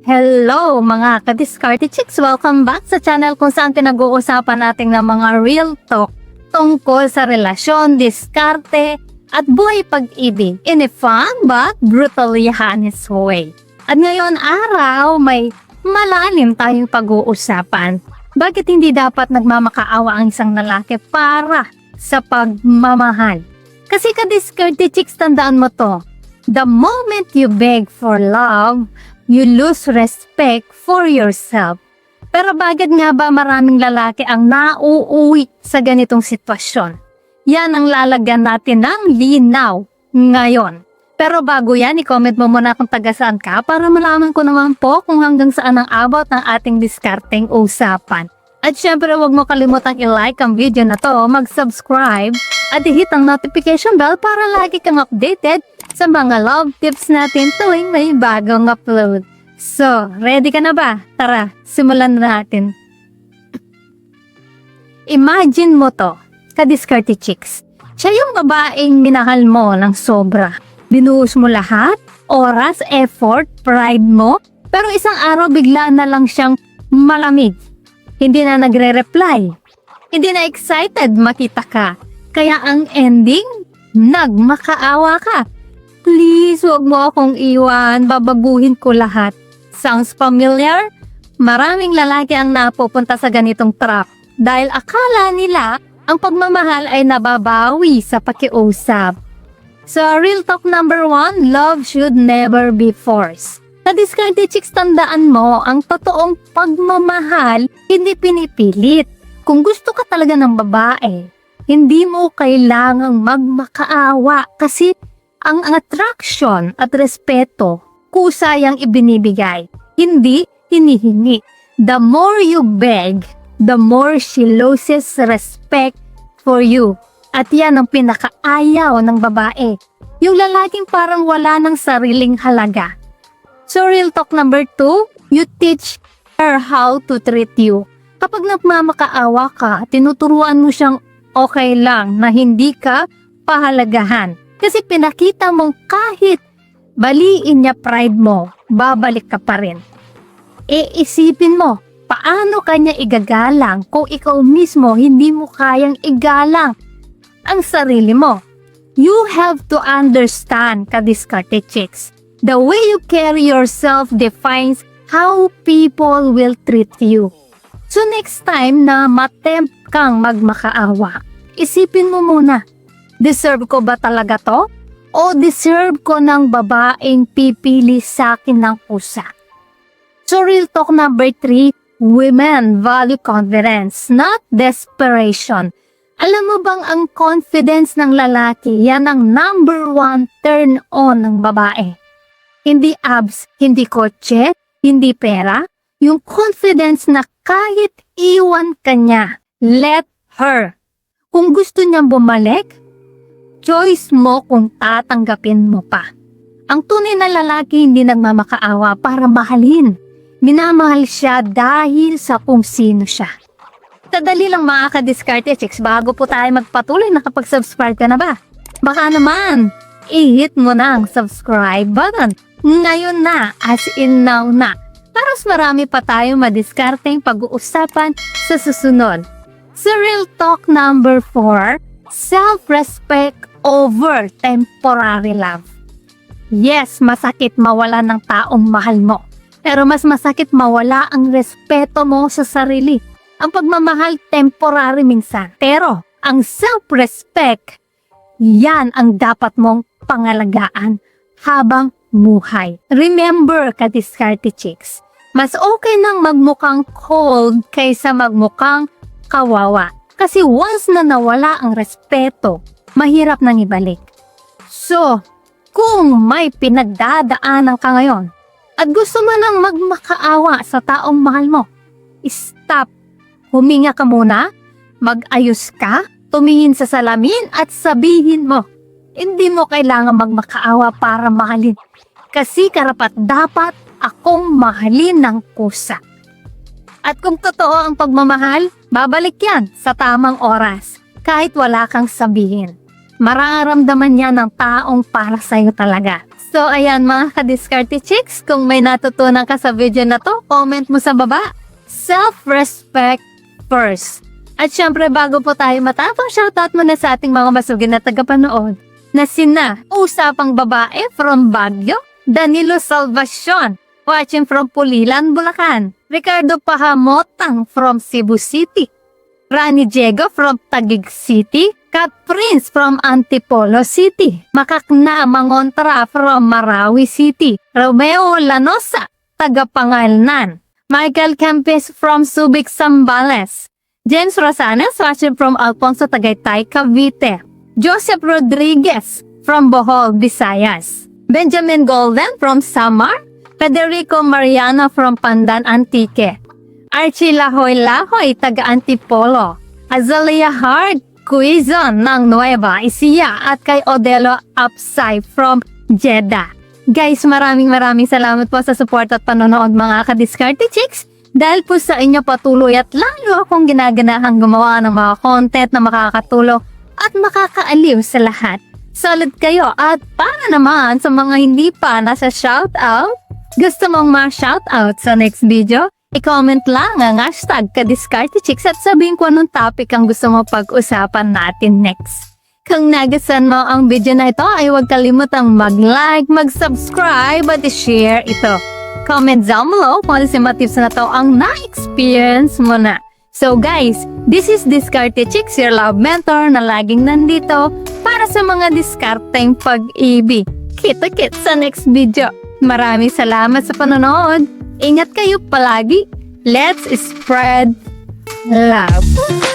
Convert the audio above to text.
Hello mga ka-Discarte Chicks! Welcome back sa channel kung saan pinag-uusapan natin ng mga real talk tungkol sa relasyon, diskarte, at buhay pag-ibig in a fun but brutally honest way. At ngayon araw may malalim tayong pag-uusapan. Bakit hindi dapat nagmamakaawa ang isang lalaki para sa pagmamahal? Kasi ka-Discarte Chicks, tandaan mo to. The moment you beg for love, you lose respect for yourself. Pero bakit nga ba maraming lalaki ang nauuwi sa ganitong sitwasyon? Yan ang lalagyan natin ng linaw ngayon. Pero bago yan, i-comment mo muna kung taga saan ka para malaman ko naman po kung hanggang saan ang abot ng ating diskarteng usapan. At syempre huwag mo kalimutang i-like ang video na to, mag-subscribe at i-hit ang notification bell para lagi kang updated sa mga love tips natin tuwing may bagong upload. So, ready ka na ba? Tara, simulan na natin. Imagine mo to, ka-Discarte Chicks. Siya yung babaeng minahal mo ng sobra. Binuhos mo lahat, oras, effort, pride mo, pero isang araw bigla na lang siyang malamig. Hindi na nagre-reply. Hindi na excited makita ka. Kaya ang ending, nagmakaawa ka. Please, huwag mo akong iwan. Babaguhin ko lahat. Sounds familiar? Maraming lalaki ang napupunta sa ganitong trap dahil akala nila ang pagmamahal ay nababawi sa pakiusap. So, real talk number 1, love should never be forced. Sa Discarte Chicks, tandaan mo, ang totoong pagmamahal, hindi pinipilit. Kung gusto ka talaga ng babae, hindi mo kailangang magmakaawa kasi ang attraction at respeto, kusayang ibinibigay, hindi hinihingi. The more you beg, the more she loses respect for you. At yan ang pinakaayaw ng babae. Yung lalaking parang wala ng sariling halaga. So real talk number 2, you teach her how to treat you. Kapag nagmamakaawa ka, tinuturuan mo siyang okay lang na hindi ka pahalagahan. Kasi pinakita mong kahit baliin niya pride mo, babalik ka pa rin. Isipin mo, paano kanya igagalang kung ikaw mismo hindi mo kayang igalang ang sarili mo? You have to understand, ka-Discarte Chicks. The way you carry yourself defines how people will treat you. So next time na matempt kang magmakaawa, isipin mo muna, deserve ko ba talaga to? O deserve ko ng babaeng pipili sa akin ng pusa? So real talk number 3, women value confidence, not desperation. Alam mo bang ang confidence ng lalaki, yan ang number 1 turn on ng babae. Hindi abs, hindi kotse, hindi pera. Yung confidence na kahit iwan ka niya, let her. Kung gusto niyang bumalik, choice mo kung tatanggapin mo pa. Ang tunay na lalaki hindi nagmamakaawa para mahalin. Minamahal siya dahil sa kung sino siya. Sadali lang mga ka-Discarte Chicks, bago po tayo magpatuloy, nakapag-subscribe ka na ba? Baka naman, i-hit mo na ang subscribe button. Ngayon na, as in now na. Para mas marami pa tayong madiskarteng pag-uusapan sa susunod. So real talk number 4, self-respect over temporary love. Yes, masakit mawala ng taong mahal mo. Pero mas masakit mawala ang respeto mo sa sarili. Ang pagmamahal temporary minsan. Pero ang self-respect, yan ang dapat mong pangalagaan habang muhay. Remember, ka-Discarte Chicks, mas okay nang magmukhang cold kaysa magmukhang kawawa. Kasi once na nawala ang respeto, mahirap nang ibalik. So, kung may pinagdadaanan ka ngayon at gusto mo nang magmakaawa sa taong mahal mo, stop. Huminga ka muna, mag-ayos ka, tumingin sa salamin at sabihin mo, hindi mo kailangan magmakaawa para mahalin. Kasi karapat dapat akong mahalin ng kusa. At kung totoo ang pagmamahal, babalik yan sa tamang oras, kahit wala kang sabihin. mararamdaman niya ng taong para sa'yo talaga. So, ayan mga ka-Diskarte Chicks, kung may natutunan ka sa video na to, comment mo sa baba. Self-respect first. At syempre, bago po tayo matapos, shoutout muna sa ating mga masugid na tagapanood na sina Usapang Babae from Baguio, Danilo Salvacion, watching from Pulilan, Bulacan, Ricardo Pahamotang from Cebu City, Rani Diego from Taguig City, Kat Prince from Antipolo City, Makakna Mangontra from Marawi City, Romeo Lanosa, taga Pangalnan, Michael Campes from Subic, Zambales, James Rosanes watching from Alfonso, Tagaytay, Cavite, Joseph Rodriguez from Bohol, Visayas, Benjamin Golden from Samar, Federico Mariano from Pandan Antique, Archie Lahoy, taga Antipolo, Azalea Hart Quizon ng Nueva Ecija at kay Odelo Apsay from Jeddah. Guys, maraming salamat po sa support at panonood mga ka-Diskarte Chicks. Dahil po sa inyo patuloy at lalo akong ginaganahang gumawa ng mga content na makakatulong at makakaaliw sa lahat. Solid kayo at para naman sa mga hindi pa nasa shoutout, gusto mong ma-shoutout sa next video? I-comment lang ang hashtag ka-Diskarte Chicks at sabihin ko anong topic ang gusto mo pag-usapan natin next. Kung nagustuhan mo ang video na ito ay huwag kalimutang mag-like, mag-subscribe at i-share ito. Comment down below kung ano si mga tips na to ang na-experience mo na. So guys, this is Diskarte Chicks, your love mentor na laging nandito para sa mga diskarteng pag-ibig. Kita-kits sa next video. Maraming salamat sa panonood. Ingat kayo palagi. Let's spread love.